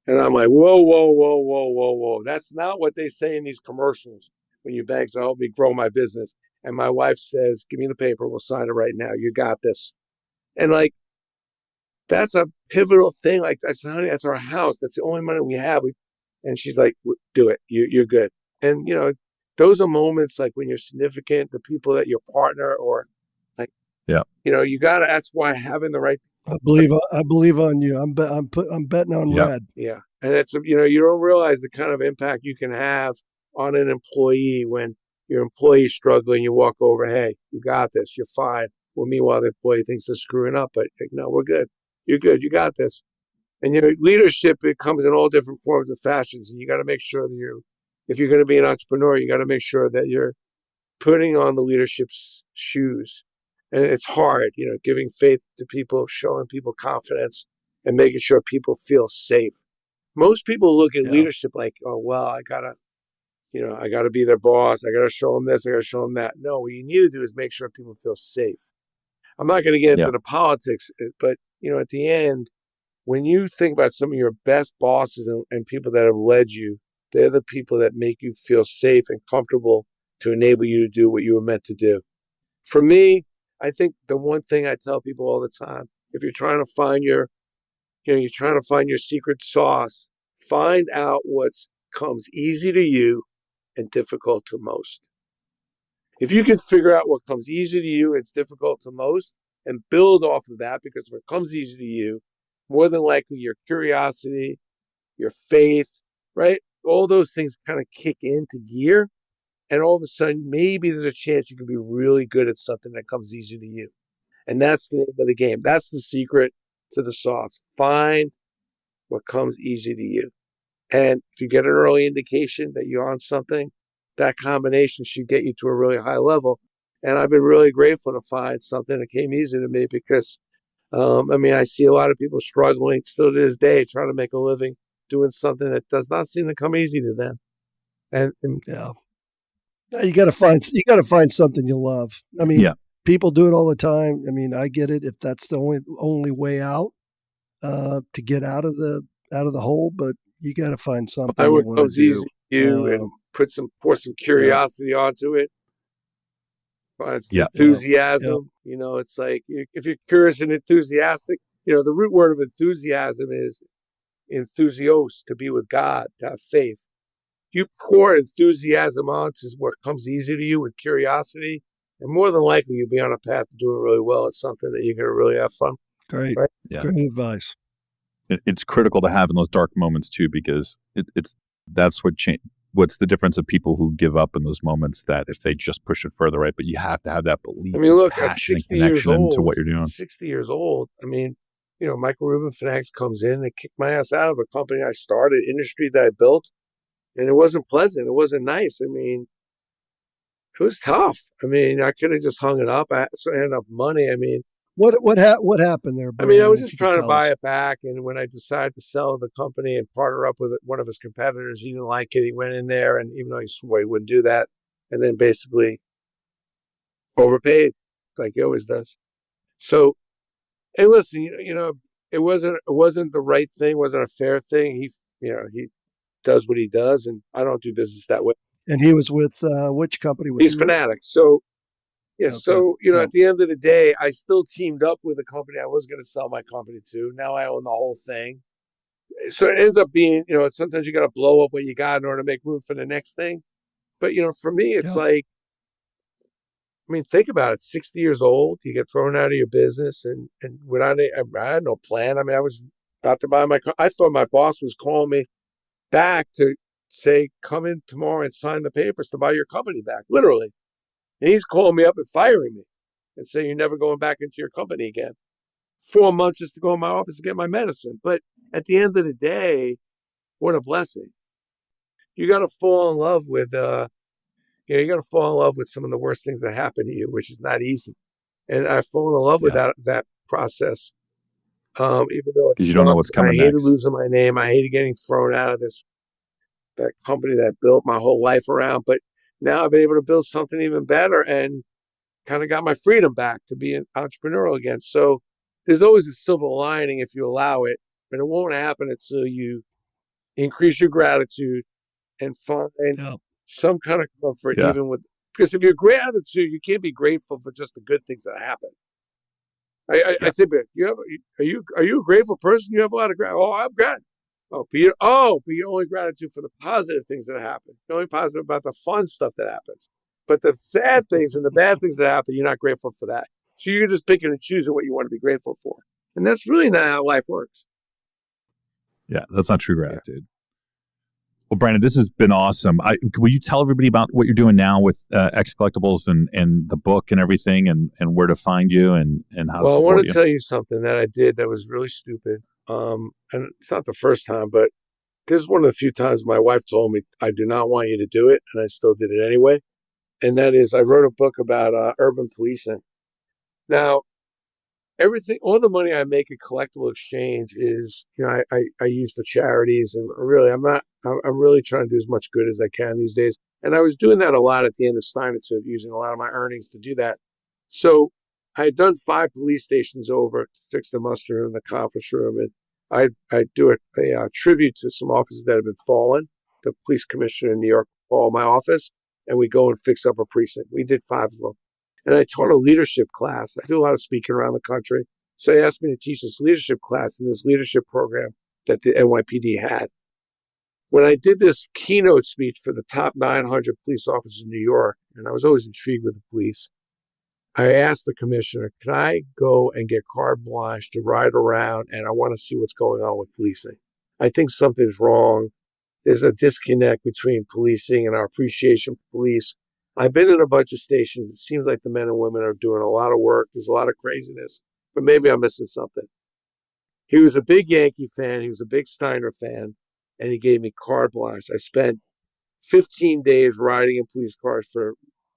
And I'm like, whoa, whoa, whoa, whoa, whoa, whoa. That's not what they say in these commercials when you beg to help me grow my business. And my wife says, give me the paper. We'll sign it right now. You got this. And like, that's a pivotal thing. Like, I said, honey, that's our house. That's the only money we have. And she's like, do it. You're good. And, those are moments like when you're significant, the people that your partner or like, you got to, that's why having the right. I believe on you. I'm betting on red. Yeah. And it's, you don't realize the kind of impact you can have on an employee when your employee's struggling. You walk over, hey, you got this. You're fine. Well, meanwhile, the employee thinks they're screwing up, but like, no, we're good. You're good. You got this. And leadership, it comes in all different forms and fashions. And you got to make sure that if you're going to be an entrepreneur, you got to make sure that you're putting on the leadership's shoes. And it's hard, giving faith to people, showing people confidence, and making sure people feel safe. Most people look at leadership like, oh, well, I gotta be their boss. I gotta show them this. I gotta show them that. No, what you need to do is make sure people feel safe. I'm not going to get into the politics, but, at the end, when you think about some of your best bosses and people that have led you, they're the people that make you feel safe and comfortable to enable you to do what you were meant to do. For me, I think the one thing I tell people all the time, if you're trying to find your secret sauce, find out what comes easy to you and difficult to most. If you can figure out what comes easy to you and it's difficult to most and build off of that, because if it comes easy to you, more than likely your curiosity, your faith, right? All those things kind of kick into gear. And all of a sudden, maybe there's a chance you can be really good at something that comes easy to you. And that's the name of the game. That's the secret to the sauce. Find what comes easy to you. And if you get an early indication that you're on something, that combination should get you to a really high level. And I've been really grateful to find something that came easy to me because, I see a lot of people struggling still to this day, trying to make a living doing something that does not seem to come easy to them. And you got to find something you love. People do it all the time. I get it if that's the only way out to get out of the hole, but you got to find something. I would comes easy to you and pour some curiosity onto it. It's enthusiasm. It's like if you're curious and enthusiastic, the root word of enthusiasm is enthusios, to be with God, to have faith. You pour enthusiasm onto what comes easy to you with curiosity, and more than likely you'll be on a path to doing really well at something that you're going to really have fun. Great. Right? Yeah. Great advice. It's critical to have in those dark moments too, because that's what's the difference of people who give up in those moments that if they just push it further, right? But you have to have that belief, look, passion, and connection into what you're doing. 60 years old. Michael Rubin Finance comes in and kicked my ass out of a company I started, industry that I built. And it wasn't pleasant. It wasn't nice. It was tough. I could have just hung it up. I had enough money. What happened there, I mean, I Brandon? was If just you could trying to tell buy us. it back. And when I decided to sell the company and partner up with one of his competitors, he didn't like it. He went in there, and even though he swore he wouldn't do that, and then basically overpaid like he always does. So, and listen, it wasn't the right thing, wasn't a fair thing. He does what he does, and I don't do business that way. And he was with which company was He's he with? Fanatics. So, yeah, Okay. so, Yeah. at the end of the day, I still teamed up with a company I was going to sell my company to. Now I own the whole thing. So it ends up being, sometimes you got to blow up what you got in order to make room for the next thing. But, for me, it's Yeah. like, I mean, think about it. 60 years old, you get thrown out of your business, and I had no plan. I mean, I was about to buy I thought my boss was calling me back to say, come in tomorrow and sign the papers to buy your company back, literally. And he's calling me up and firing me and saying, you're never going back into your company again. 4 months just to go in my office to get my medicine. But at the end of the day, what a blessing. You got to fall in love with, you got to fall in love with some of the worst things that happen to you, which is not easy. And I've fallen in love with Yeah. that process. Even though it Because you don't know sucks, what's I coming hated next. losing my name. I hated getting thrown out of that company that built my whole life around. But now I've been able to build something even better and kind of got my freedom back to be an entrepreneurial again. So there's always a silver lining if you allow it, but it won't happen until you increase your gratitude and find Yeah. some kind of comfort, Yeah. even with, because if you're gratitude, you can't be grateful for just the good things that happen. I Yeah. say, but are you a grateful person? You have a lot of gratitude. Oh, I'm grateful. Oh, Peter. Oh, but you're only gratitude for the positive things that happen. You're only positive about the fun stuff that happens. But the sad things and the bad things that happen, you're not grateful for that. So you're just picking and choosing what you want to be grateful for. And that's really not how life works. Yeah. That's not true Yeah. gratitude. Well, Brandon, this has been awesome. Will you tell everybody about what you're doing now with X Collectibles and the book and everything, and where to find you and how to Well, I want support to you? tell you something that I did that was really stupid. And it's not the first time, but this is one of the few times my wife told me, I do not want you to do it. And I still did it anyway. And that is, I wrote a book about urban policing. Now, all the money I make at Collectible Exchange is, I use for charities. And really, I'm really trying to do as much good as I can these days. And I was doing that a lot at the end of Steiner, too, using a lot of my earnings to do that. So I had done 5 police stations over to fix the muster room, the conference room. And I do a tribute to some officers that have been fallen. The police commissioner in New York called my office, and we go and fix up a precinct. We did 5 of them. And I taught a leadership class. I do a lot of speaking around the country. So they asked me to teach this leadership class in this leadership program that the NYPD had. When I did this keynote speech for the top 900 police officers in New York, and I was always intrigued with the police, I asked the commissioner, can I go and get carte blanche to ride around, and I want to see what's going on with policing. I think something's wrong. There's a disconnect between policing and our appreciation for police. I've been in a bunch of stations. It seems like the men and women are doing a lot of work. There's a lot of craziness, but maybe I'm missing something. He was a big Yankee fan. He was a big Steiner fan, and he gave me carte blanche. I spent 15 days riding in police cars for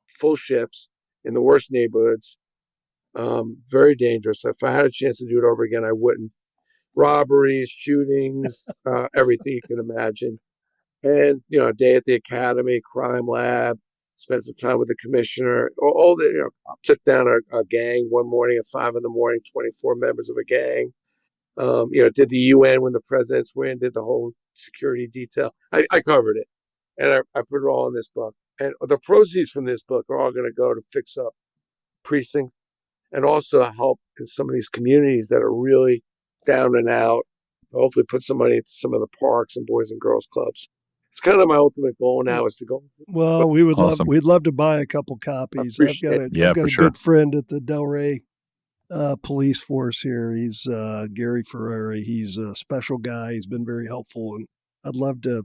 full shifts in the worst neighborhoods. Very dangerous. If I had a chance to do it over again, I wouldn't. Robberies, shootings, everything you can imagine. And, a day at the academy, crime lab, spent some time with the commissioner. All the, took down a gang one morning at 5 in the morning, 24 members of a gang. Did the UN when the presidents were in, did the whole security detail. I covered it. And I put it all in this book. And the proceeds from this book are all going to go to fix up precincts and also help in some of these communities that are really down and out. Hopefully put some money into some of the parks and boys and girls clubs. It's kind of my ultimate goal now is to go. Well, Awesome. we'd love to buy a couple copies. I've got Yeah, for a sure. good friend at the Delray police force here. He's Gary Ferrari. He's a special guy. He's been very helpful, and I'd love to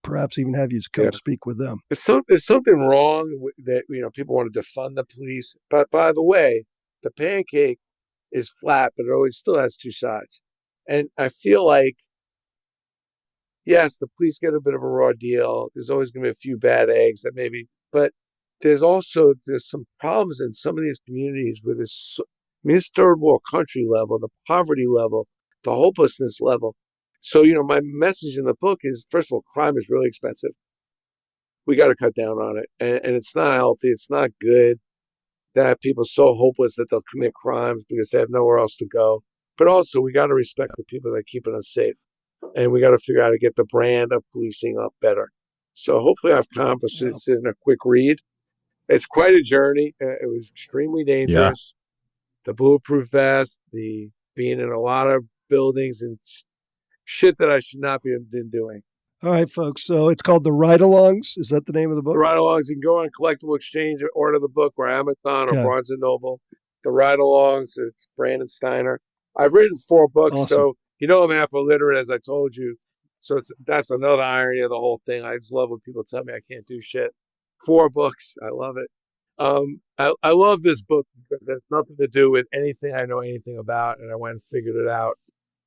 perhaps even have you come speak with them. There's something wrong that people want to defund the police. But by the way, the pancake is flat, but it always still has 2 sides. And I feel like, yes, the police get a bit of a raw deal. There's always going to be a few bad eggs that maybe, but there's some problems in some of these communities where there's mean, it's third world country level, the poverty level, the hopelessness level. So, my message in the book is, first of all, crime is really expensive. We got to cut down on it. And it's not healthy. It's not good to have people so hopeless that they'll commit crimes because they have nowhere else to go. But also, we got to respect the people that are keeping us safe. And we got to figure out how to get the brand of policing up better. So hopefully I've accomplished it in a quick read. It's quite a journey. It was extremely dangerous. The bulletproof vest, the being in a lot of buildings and shit that I should not be doing. All right, folks. So it's called The Ride-Alongs. Is that the name of the book? The Ride-Alongs. You can go on Collectible Exchange and order the book or Amazon or Barnes & Noble. The Ride-Alongs. It's Brandon Steiner. I've written 4 books, so I'm half illiterate, as I told you. So that's another irony of the whole thing. I just love when people tell me I can't do shit. 4 books. I love it. I love this book because it has nothing to do with anything I know anything about, and I went and figured it out.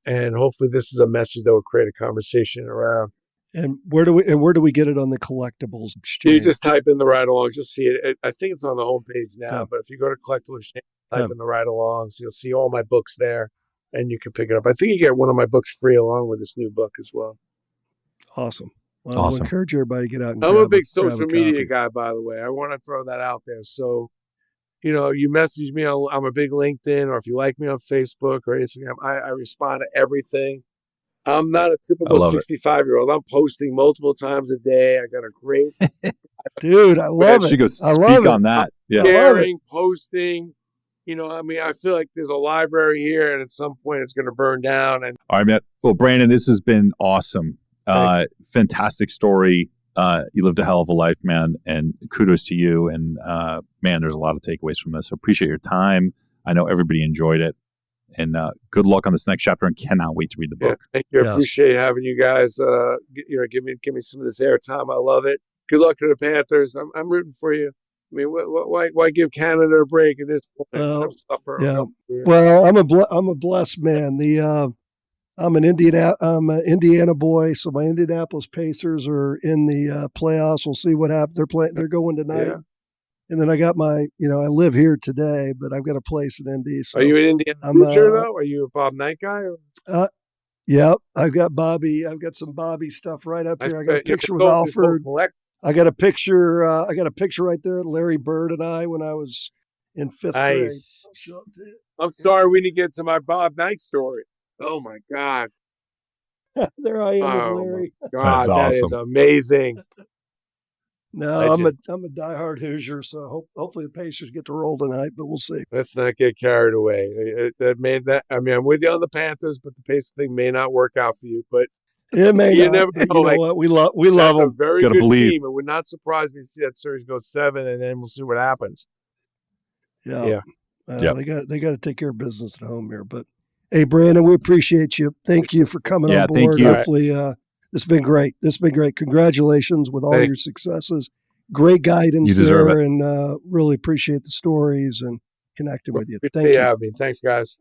And hopefully this is a message that will create a conversation around. And where do we get it on the Collectibles Exchange? You just type in the Ride-Alongs. You'll see it. I think it's on the homepage now, but if you go to Collectible Exchange, type in the Ride-Alongs, you'll see all my books there, and you can pick it up. I think you get one of my books free along with this new book as well. Awesome. Well, I'll encourage everybody to get out and I'm a big social media guy, by the way. I want to throw that out there. So, you message me. I'm a big LinkedIn, or if you like me on Facebook or Instagram, I respond to everything. I'm not a typical 65-year-old. I'm posting multiple times a day. I got a great dude. I love it. You go speak on that. Yeah, sharing, posting. I feel like there's a library here, and at some point it's going to burn down. And all right, man. Well, Brandon, this has been awesome. Fantastic story. You lived a hell of a life, man, and kudos to you. And man, there's a lot of takeaways from this. So appreciate your time. I know everybody enjoyed it. And good luck on this next chapter, and cannot wait to read the book. Thank you. I appreciate having you guys. Give me some of this airtime. I love it. Good luck to the Panthers. I'm rooting for you. I mean, why give Canada a break at this point? I'm suffering. Yeah. Well, I'm a blessed man. I'm an Indiana boy, so my Indianapolis Pacers are in the playoffs. We'll see what happens. They're going tonight. Yeah. And then I got I live here today, but I've got a place in Indy. So are you an Indiana preacher, though? Are you a Bob Knight guy? Or? Yeah, I've got Bobby. I've got some Bobby stuff right up here. I got a picture with Alford. I got a picture. I got a picture right there. Larry Bird and I when I was in 5th grade. I'm sorry we didn't get to my Bob Knight story. Oh my God! There I am with Larry. God, that is amazing. No, I'm a diehard Hoosier, so hopefully the Pacers get to roll tonight, but we'll see. Let's not get carried away. I'm with you on the Panthers, but the Pacers thing may not work out for you. But it may you not. never know. You know what? We love them. A very good team. It would not surprise me to see that series go 7, and then we'll see what happens. Yeah. They got to take care of business at home here. But hey, Brandon, we appreciate you. Thank you for coming on board. Thank you. Hopefully, this has been great. Congratulations with all your successes. Great guidance there, and really appreciate the stories and connecting with you. Thank you. Thanks, guys.